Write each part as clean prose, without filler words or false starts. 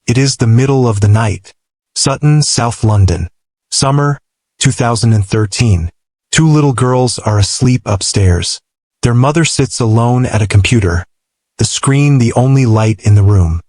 It is the middle of the night. Sutton, South London. Summer, 2013. Two little girls are asleep upstairs. Their mother sits alone at a computer, the screen the only light in the room.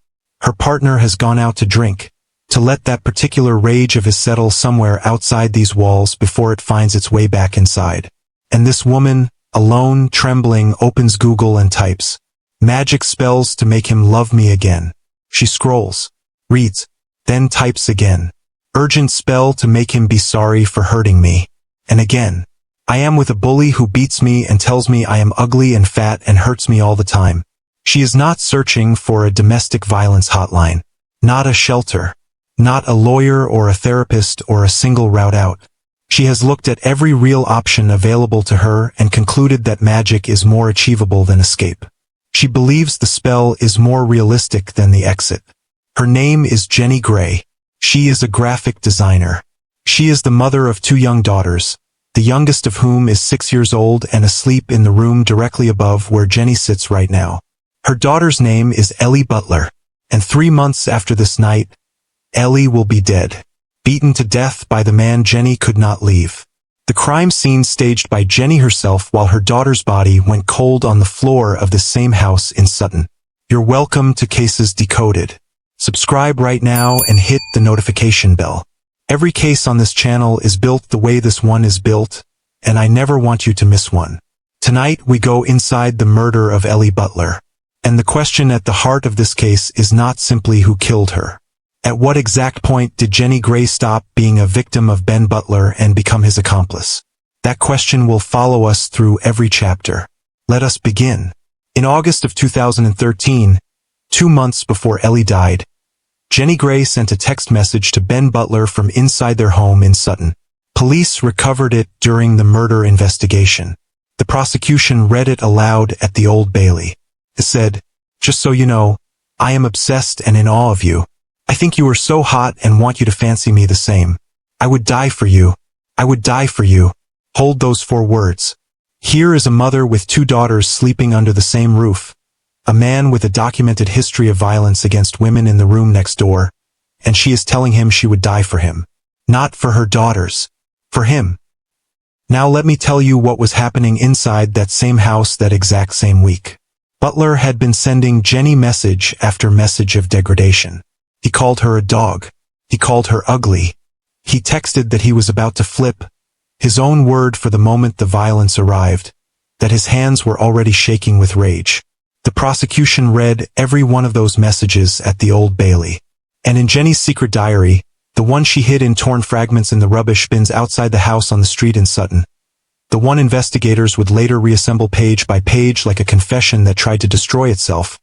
Her partner has gone out to drink, to let that particular rage of his settle somewhere outside these walls before it finds its way back inside. And this woman, alone, trembling, opens Google and types, "magic spells to make him love me again." She scrolls, reads, then types again, "urgent spell to make him be sorry for hurting me." And again, "I am with a bully who beats me and tells me I am ugly and fat and hurts me all the time." She is not searching for a domestic violence hotline, not a shelter, not a lawyer or a therapist or a single route out. She has looked at every real option available to her and concluded that magic is more achievable than escape. She believes the spell is more realistic than the exit. Her name is Jenny Gray. She is a graphic designer. She is the mother of two young daughters, the youngest of whom is 6 years old and asleep in the room directly above where Jenny sits right now. Her daughter's name is Ellie Butler, and 3 months after this night, Ellie will be dead, beaten to death by the man Jenny could not leave. The crime scene staged by Jenny herself while her daughter's body went cold on the floor of the same house in Sutton. You're welcome to Cases Decoded. Subscribe right now and hit the notification bell. Every case on this channel is built the way this one is built, and I never want you to miss one. Tonight we go inside the murder of Ellie Butler. And the question at the heart of this case is not simply who killed her. At what exact point did Jenny Gray stop being a victim of Ben Butler and become his accomplice? That question will follow us through every chapter. Let us begin. In August of 2013, 2 months before Ellie died, Jenny Gray sent a text message to Ben Butler from inside their home in Sutton. Police recovered it during the murder investigation. The prosecution read it aloud at the Old Bailey. It said, "Just so you know, I am obsessed and in awe of you. I think you are so hot and want you to fancy me the same. I would die for you. I would die for you." Hold those 4 words. Here is a mother with 2 daughters sleeping under the same roof, a man with a documented history of violence against women in the room next door, and she is telling him she would die for him. Not for her daughters. For him. Now let me tell you what was happening inside that same house that exact same week. Butler had been sending Jenny message after message of degradation. He called her a dog. He called her ugly. He texted that he was about to flip, his own word for the moment the violence arrived, that his hands were already shaking with rage. The prosecution read every one of those messages at the Old Bailey. And in Jenny's secret diary, the one she hid in torn fragments in the rubbish bins outside the house on the street in Sutton, the one investigators would later reassemble page by page like a confession that tried to destroy itself,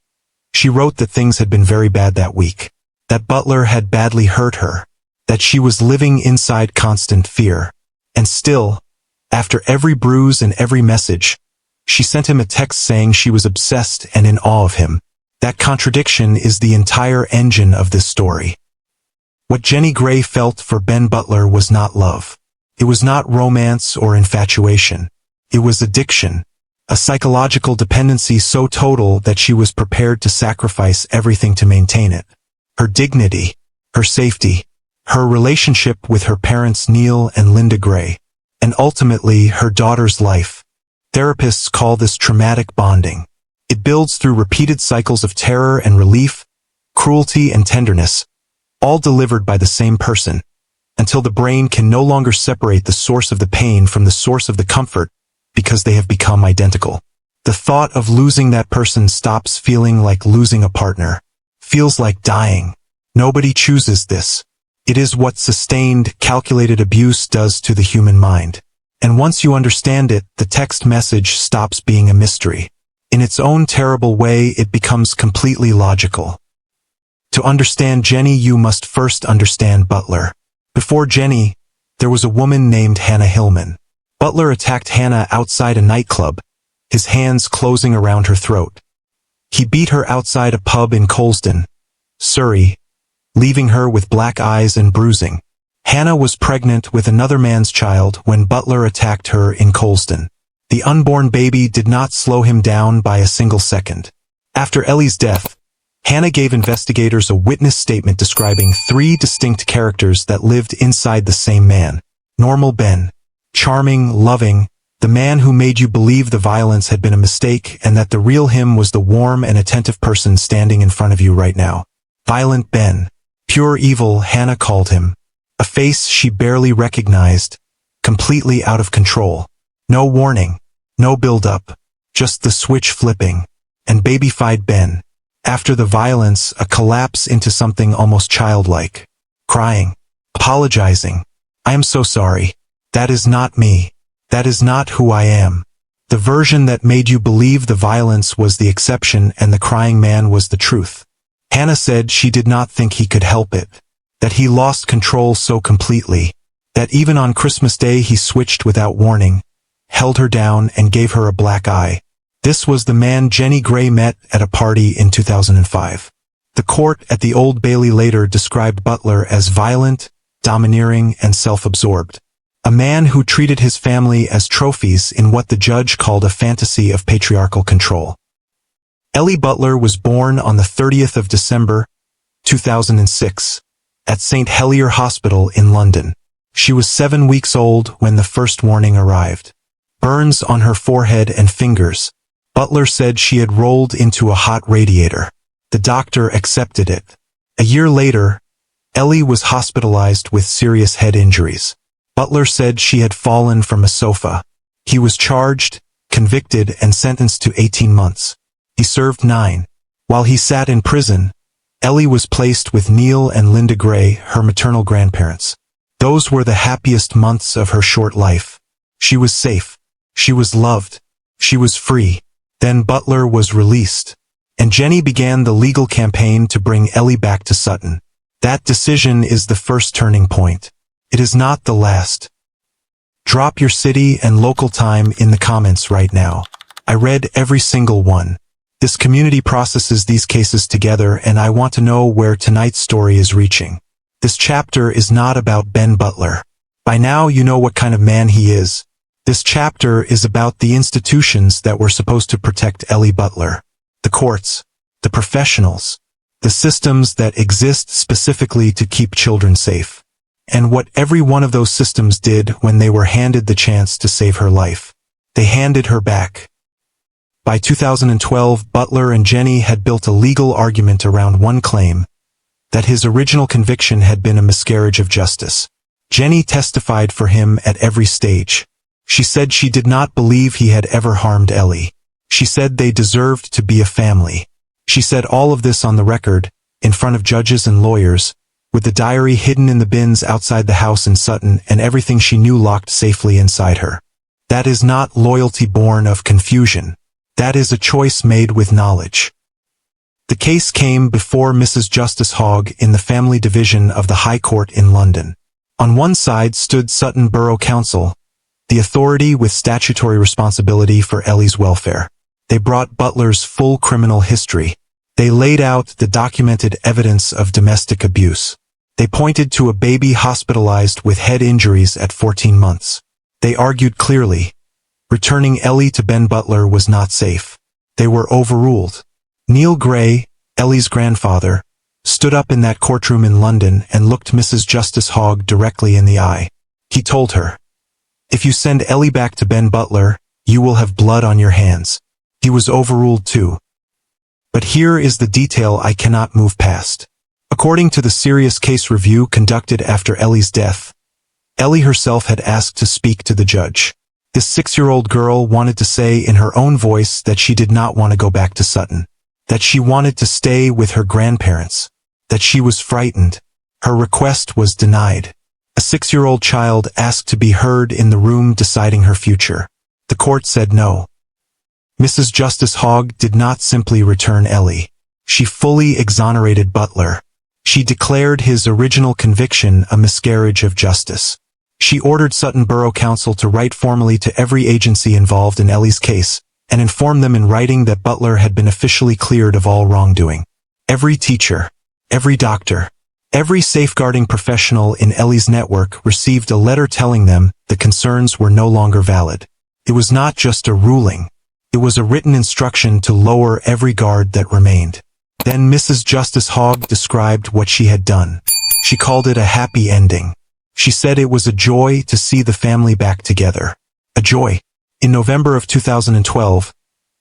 she wrote that things had been very bad that week, that Butler had badly hurt her, that she was living inside constant fear. And still, after every bruise and every message, she sent him a text saying she was obsessed and in awe of him. That contradiction is the entire engine of this story. What Jenny Gray felt for Ben Butler was not love. It was not romance or infatuation. It was addiction, a psychological dependency so total that she was prepared to sacrifice everything to maintain it. Her dignity, her safety, her relationship with her parents Neil and Linda Gray, and ultimately her daughter's life. Therapists call this traumatic bonding. It builds through repeated cycles of terror and relief, cruelty and tenderness, all delivered by the same person, until the brain can no longer separate the source of the pain from the source of the comfort because they have become identical. The thought of losing that person stops feeling like losing a partner, feels like dying. Nobody chooses this. It is what sustained, calculated abuse does to the human mind. And once you understand it, the text message stops being a mystery. In its own terrible way, it becomes completely logical. To understand Jenny, you must first understand Butler. Before Jenny, there was a woman named Hannah Hillman. Butler attacked Hannah outside a nightclub, his hands closing around her throat. He beat her outside a pub in Colston, Surrey, leaving her with black eyes and bruising. Hannah was pregnant with another man's child when Butler attacked her in Colston. The unborn baby did not slow him down by a single second. After Ellie's death, Hannah gave investigators a witness statement describing 3 distinct characters that lived inside the same man. Normal Ben. Charming, loving, the man who made you believe the violence had been a mistake and that the real him was the warm and attentive person standing in front of you right now. Violent Ben. Pure evil, Hannah called him. A face she barely recognized, completely out of control. No warning, no build-up, just the switch flipping. And babyfied Ben. After the violence, a collapse into something almost childlike. Crying. Apologizing. I am so sorry. That is not me. That is not who I am. The version that made you believe the violence was the exception and the crying man was the truth. Hannah said she did not think he could help it. That he lost control so completely. That even on Christmas Day he switched without warning, held her down and gave her a black eye. This was the man Jenny Gray met at a party in 2005. The court at the Old Bailey later described Butler as violent, domineering, and self-absorbed. A man who treated his family as trophies in what the judge called a fantasy of patriarchal control. Ellie Butler was born on the 30th of December, 2006, at St. Helier Hospital in London. She was 7 weeks old when the first warning arrived. Burns on her forehead and fingers. Butler said she had rolled into a hot radiator. The doctor accepted it. A year later, Ellie was hospitalized with serious head injuries. Butler said she had fallen from a sofa. He was charged, convicted, and sentenced to 18 months. He served 9. While he sat in prison, Ellie was placed with Neil and Linda Gray, her maternal grandparents. Those were the happiest months of her short life. She was safe. She was loved. She was free. Then Butler was released, and Jenny began the legal campaign to bring Ellie back to Sutton. That decision is the first turning point. It is not the last. Drop your city and local time in the comments right now. I read every single one. This community processes these cases together, and I want to know where tonight's story is reaching. This chapter is not about Ben Butler. By now you know what kind of man he is. This chapter is about the institutions that were supposed to protect Ellie Butler. The courts, the professionals, the systems that exist specifically to keep children safe. And what every one of those systems did when they were handed the chance to save her life. They handed her back. By 2012, Butler and Jenny had built a legal argument around one claim, that his original conviction had been a miscarriage of justice. Jenny testified for him at every stage. She said she did not believe he had ever harmed Ellie. She said they deserved to be a family. She said all of this on the record, in front of judges and lawyers, with the diary hidden in the bins outside the house in Sutton and everything she knew locked safely inside her. That is not loyalty born of confusion. That is a choice made with knowledge. The case came before Mrs. Justice Hogg in the Family Division of the High Court in London. On one side stood Sutton Borough Council, the authority with statutory responsibility for Ellie's welfare. They brought Butler's full criminal history. They laid out the documented evidence of domestic abuse. They pointed to a baby hospitalized with head injuries at 14 months. They argued clearly. Returning Ellie to Ben Butler was not safe. They were overruled. Neil Gray, Ellie's grandfather, stood up in that courtroom in London and looked Mrs. Justice Hogg directly in the eye. He told her, "If you send Ellie back to Ben Butler, you will have blood on your hands." He was overruled too. But here is the detail I cannot move past. According to the serious case review conducted after Ellie's death, Ellie herself had asked to speak to the judge. This 6-year-old girl wanted to say in her own voice that she did not want to go back to Sutton, that she wanted to stay with her grandparents, that she was frightened. Her request was denied. A 6-year-old child asked to be heard in the room deciding her future. The court said no. Mrs. Justice Hogg did not simply return Ellie. She fully exonerated Butler. She declared his original conviction a miscarriage of justice. She ordered Sutton Borough Council to write formally to every agency involved in Ellie's case, and inform them in writing that Butler had been officially cleared of all wrongdoing. Every teacher, every doctor, every safeguarding professional in Ellie's network received a letter telling them the concerns were no longer valid. It was not just a ruling. It was a written instruction to lower every guard that remained. Then Mrs. Justice Hogg described what she had done. She called it a happy ending. She said it was a joy to see the family back together. A joy. In November of 2012,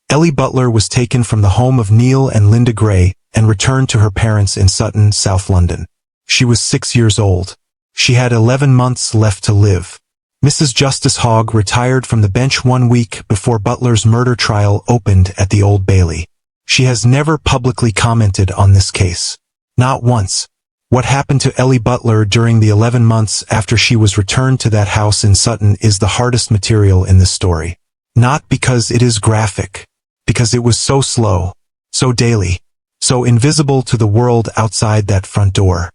Ellie Butler was taken from the home of Neil and Linda Gray and returned to her parents in Sutton, South London. She was 6 years old. She had 11 months left to live. Mrs. Justice Hogg retired from the bench 1 week before Butler's murder trial opened at the Old Bailey. She has never publicly commented on this case. Not once. What happened to Ellie Butler during the 11 months after she was returned to that house in Sutton is the hardest material in this story. Not because it is graphic. Because it was so slow, so daily, so invisible to the world outside that front door.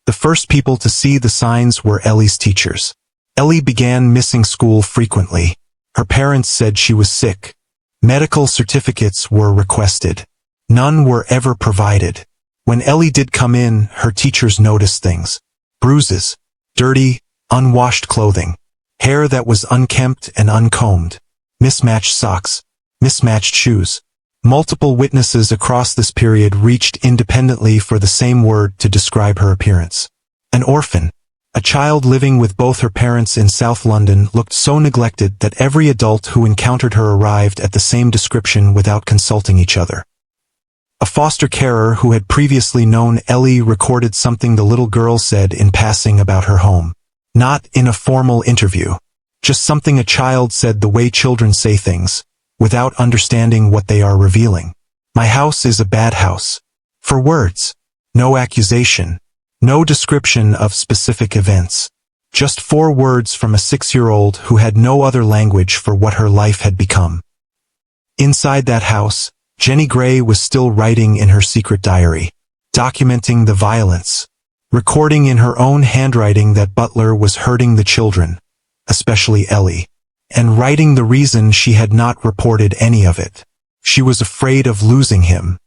The first people to see the signs were Ellie's teachers. Ellie began missing school frequently. Her parents said she was sick. Medical certificates were requested. None were ever provided. When Ellie did come in, her teachers noticed things. Bruises, dirty, unwashed clothing, hair that was unkempt and uncombed, mismatched socks, mismatched shoes. Multiple witnesses across this period reached independently for the same word to describe her appearance. An orphan. A child living with both her parents in South London looked so neglected that every adult who encountered her arrived at the same description without consulting each other. A foster carer who had previously known Ellie recorded something the little girl said in passing about her home. Not in a formal interview. Just something a child said the way children say things, without understanding what they are revealing. My house is a bad house. 4 words. No accusation. No description of specific events. Just 4 words from a 6-year-old who had no other language for what her life had become. Inside that house, Jenny Gray was still writing in her secret diary, documenting the violence, recording in her own handwriting that Butler was hurting the children, especially Ellie, and writing the reason she had not reported any of it. She was afraid of losing him,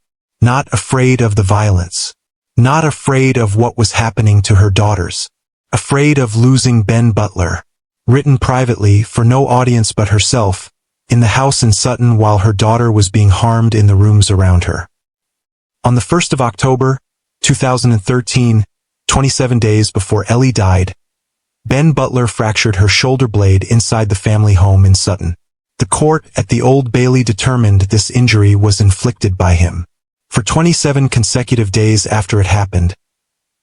not afraid of the violence, not afraid of what was happening to her daughters, afraid of losing Ben Butler. Written privately for no audience but herself, in the house in Sutton while her daughter was being harmed in the rooms around her. On the 1st of October, 2013, 27 days before Ellie died, Ben Butler fractured her shoulder blade inside the family home in Sutton. The court at the Old Bailey determined this injury was inflicted by him. For 27 consecutive days after it happened,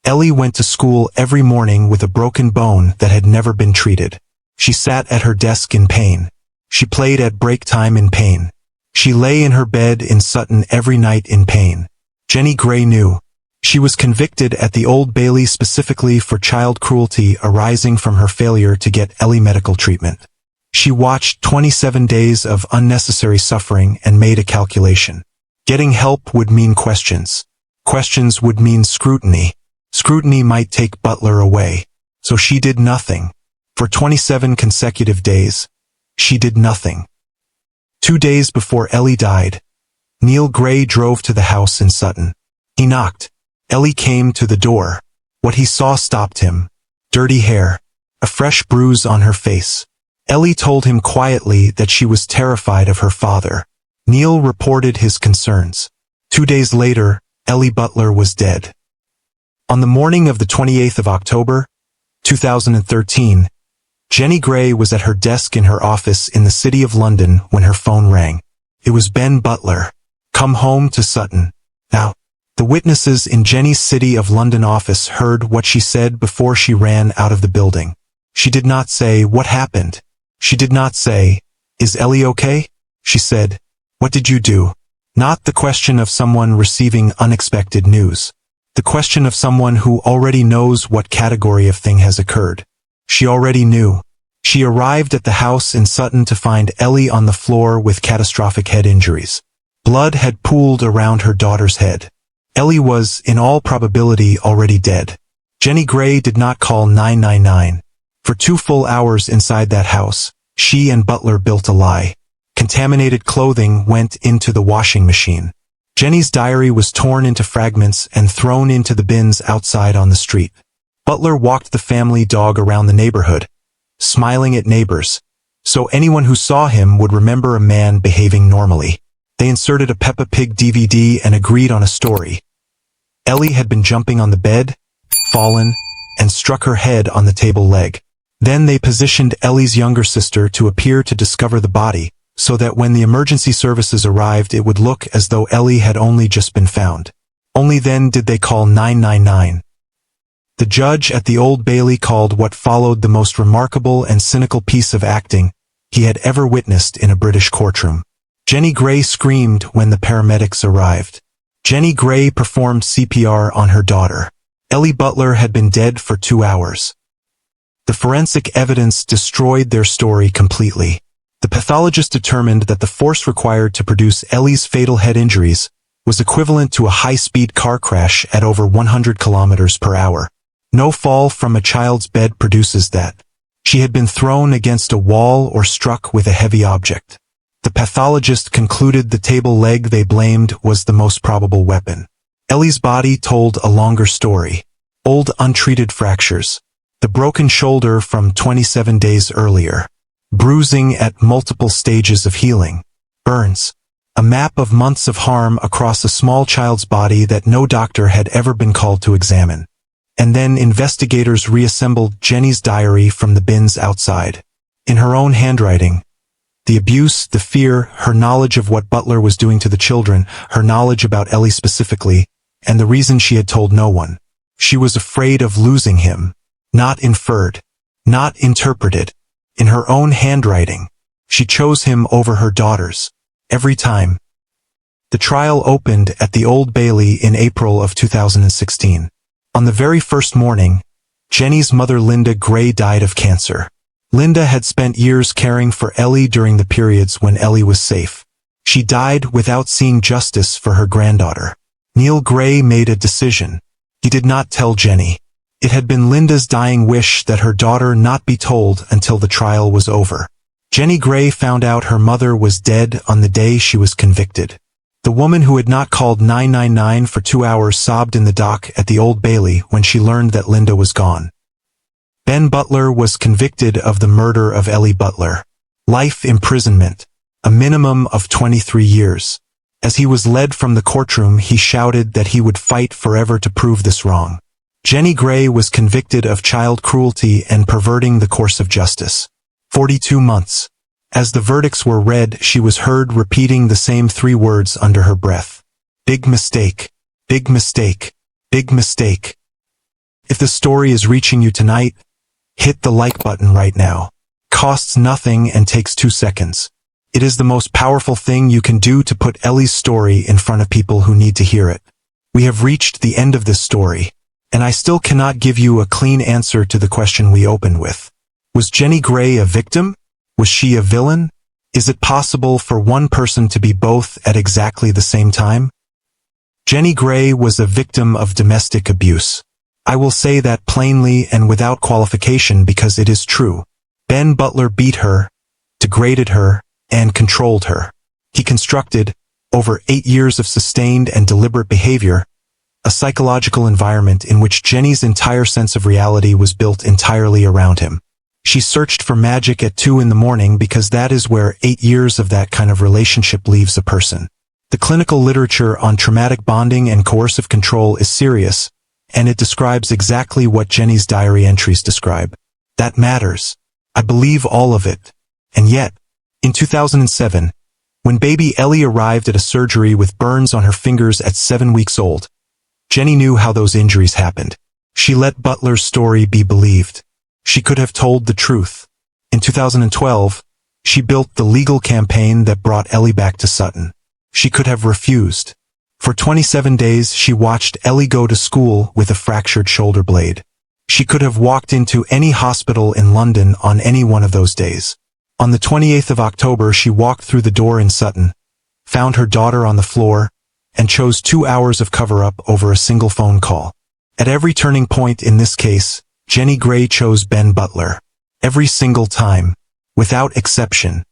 Ellie went to school every morning with a broken bone that had never been treated. She sat at her desk in pain. She played at break time in pain. She lay in her bed in Sutton every night in pain. Jenny Gray knew. She was convicted at the Old Bailey specifically for child cruelty arising from her failure to get Ellie medical treatment. She watched 27 days of unnecessary suffering and made a calculation. Getting help would mean questions. Questions would mean scrutiny. Scrutiny might take Butler away. So she did nothing. For 27 consecutive days, she did nothing. 2 days before Ellie died, Neil Gray drove to the house in Sutton. He knocked. Ellie came to the door. What he saw stopped him. Dirty hair. A fresh bruise on her face. Ellie told him quietly that she was terrified of her father. Neil reported his concerns. 2 days later, Ellie Butler was dead. On the morning of the 28th of October, 2013, Jenny Gray was at her desk in her office in the City of London when her phone rang. It was Ben Butler. Come home to Sutton. Now, the witnesses in Jenny's City of London office heard what she said before she ran out of the building. She did not say, "What happened?" She did not say, "Is Ellie okay?" She said, "What did you do?" Not the question of someone receiving unexpected news. The question of someone who already knows what category of thing has occurred. She already knew. She arrived at the house in Sutton to find Ellie on the floor with catastrophic head injuries. Blood had pooled around her daughter's head. Ellie was, in all probability, already dead. Jenny Gray did not call 999. For 2 full hours inside that house, she and Butler built a lie. Contaminated clothing went into the washing machine. Jenny's diary was torn into fragments and thrown into the bins outside on the street. Butler walked the family dog around the neighborhood, smiling at neighbors, so anyone who saw him would remember a man behaving normally. They inserted a Peppa Pig DVD and agreed on a story. Ellie had been jumping on the bed, fallen, and struck her head on the table leg. Then they positioned Ellie's younger sister to appear to discover the body, so that when the emergency services arrived it would look as though Ellie had only just been found. Only then did they call 999. The judge at the Old Bailey called what followed the most remarkable and cynical piece of acting he had ever witnessed in a British courtroom. Jenny Gray screamed when the paramedics arrived. Jenny Gray performed CPR on her daughter. Ellie Butler had been dead for 2 hours. The forensic evidence destroyed their story completely. The pathologist determined that the force required to produce Ellie's fatal head injuries was equivalent to a high-speed car crash at over 100 kilometers per hour. No fall from a child's bed produces that. She had been thrown against a wall or struck with a heavy object. The pathologist concluded the table leg they blamed was the most probable weapon. Ellie's body told a longer story. Old untreated fractures. The broken shoulder from 27 days earlier. Bruising at multiple stages of healing. Burns. A map of months of harm across a small child's body that no doctor had ever been called to examine. And then investigators reassembled Jenny's diary from the bins outside. In her own handwriting. The abuse, the fear, her knowledge of what Butler was doing to the children, her knowledge about Ellie specifically, and the reason she had told no one. She was afraid of losing him. Not inferred. Not interpreted. In her own handwriting. She chose him over her daughters. Every time. The trial opened at the Old Bailey in April of 2016. On the very first morning, Jenny's mother Linda Gray died of cancer. Linda had spent years caring for Ellie during the periods when Ellie was safe. She died without seeing justice for her granddaughter. Neil Gray made a decision. He did not tell Jenny. It had been Linda's dying wish that her daughter not be told until the trial was over. Jenny Gray found out her mother was dead on the day she was convicted. The woman who had not called 999 for 2 hours sobbed in the dock at the Old Bailey when she learned that Linda was gone. Ben Butler was convicted of the murder of Ellie Butler. Life imprisonment. A minimum of 23 years. As he was led from the courtroom, he shouted that he would fight forever to prove this wrong. Jenny Gray was convicted of child cruelty and perverting the course of justice. 42 months. As the verdicts were read, she was heard repeating the same 3 words under her breath. Big mistake. Big mistake. Big mistake. If the story is reaching you tonight, hit the like button right now. Costs nothing and takes 2 seconds. It is the most powerful thing you can do to put Ellie's story in front of people who need to hear it. We have reached the end of this story, and I still cannot give you a clean answer to the question we opened with. Was Jenny Gray a victim? Was she a villain? Is it possible for one person to be both at exactly the same time? Jenny Gray was a victim of domestic abuse. I will say that plainly and without qualification because it is true. Ben Butler beat her, degraded her, and controlled her. He constructed, over 8 years of sustained and deliberate behavior, a psychological environment in which Jenny's entire sense of reality was built entirely around him. She searched for magic at 2 in the morning because that is where 8 years of that kind of relationship leaves a person. The clinical literature on traumatic bonding and coercive control is serious, and it describes exactly what Jenny's diary entries describe. That matters. I believe all of it. And yet, in 2007, when baby Ellie arrived at a surgery with burns on her fingers at 7 weeks old, Jenny knew how those injuries happened. She let Butler's story be believed. She could have told the truth. In 2012, she built the legal campaign that brought Ellie back to Sutton. She could have refused. For 27 days she watched Ellie go to school with a fractured shoulder blade. She could have walked into any hospital in London on any one of those days. On the 28th of October she walked through the door in Sutton, found her daughter on the floor, and chose 2 hours of cover-up over a single phone call. At every turning point in this case, Jenny Gray chose Ben Butler. Every single time. Without exception.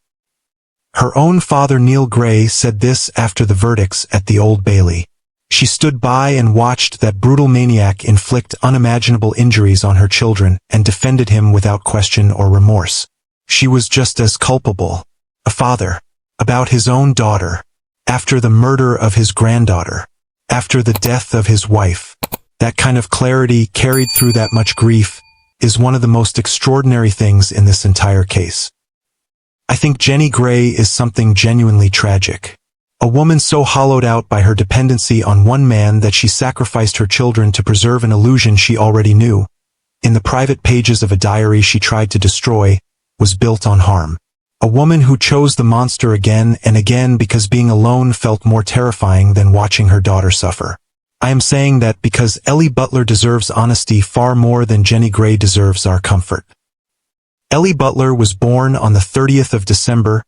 Her own father Neil Gray said this after the verdicts at the Old Bailey. She stood by and watched that brutal maniac inflict unimaginable injuries on her children and defended him without question or remorse. She was just as culpable. A father. About his own daughter. after the murder of his granddaughter, after the death of his wife. That kind of clarity carried through that much grief is one of the most extraordinary things in this entire case. I think Jenny Gray is something genuinely tragic. A woman so hollowed out by her dependency on one man that she sacrificed her children to preserve an illusion she already knew, in the private pages of a diary she tried to destroy, was built on harm. A woman who chose the monster again and again because being alone felt more terrifying than watching her daughter suffer. I am saying that because Ellie Butler deserves honesty far more than Jenny Gray deserves our comfort. Ellie Butler was born on the 30th of December,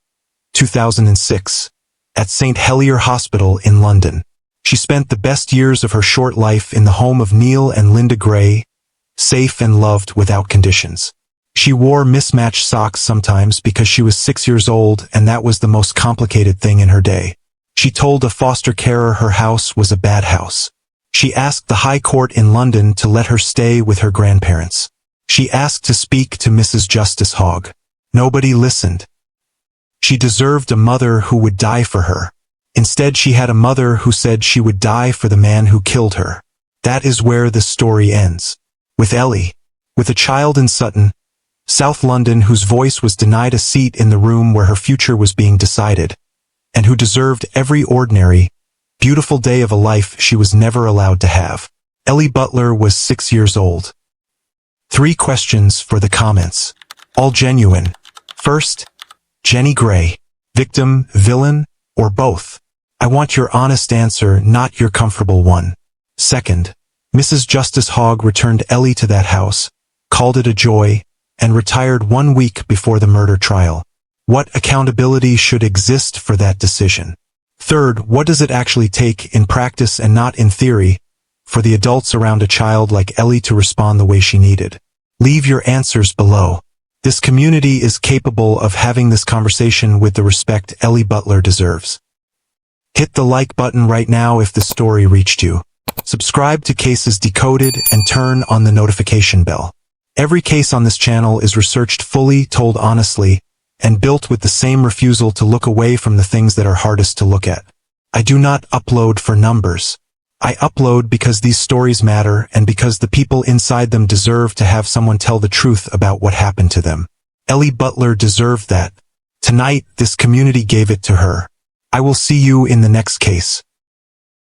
2006, at St. Helier Hospital in London. She spent the best years of her short life in the home of Neil and Linda Gray, safe and loved without conditions. She wore mismatched socks sometimes because she was 6 years old, and that was the most complicated thing in her day. She told a foster carer her house was a bad house. She asked the High Court in London to let her stay with her grandparents. She asked to speak to Mrs. Justice Hogg. Nobody listened. She deserved a mother who would die for her. Instead, she had a mother who said she would die for the man who killed her. That is where the story ends. With Ellie. With a child in Sutton, South London, whose voice was denied a seat in the room where her future was being decided, and who deserved every ordinary, beautiful day of a life she was never allowed to have. Ellie Butler was 6 years old. 3 questions for the comments. All genuine. First, Jenny Gray. Victim, villain, or both? I want your honest answer, not your comfortable one. Second, Mrs. Justice Hogg returned Ellie to that house, called it a joy, and retired 1 week before the murder trial. What accountability should exist for that decision? Third, what does it actually take in practice and not in theory for the adults around a child like Ellie to respond the way she needed? Leave your answers below. This community is capable of having this conversation with the respect Ellie Butler deserves. Hit the like button right now if the story reached you. Subscribe to Cases Decoded and turn on the notification bell. Every case on this channel is researched fully, told honestly, and built with the same refusal to look away from the things that are hardest to look at. I do not upload for numbers. I upload because these stories matter and because the people inside them deserve to have someone tell the truth about what happened to them. Ellie Butler deserved that. Tonight, this community gave it to her. I will see you in the next case.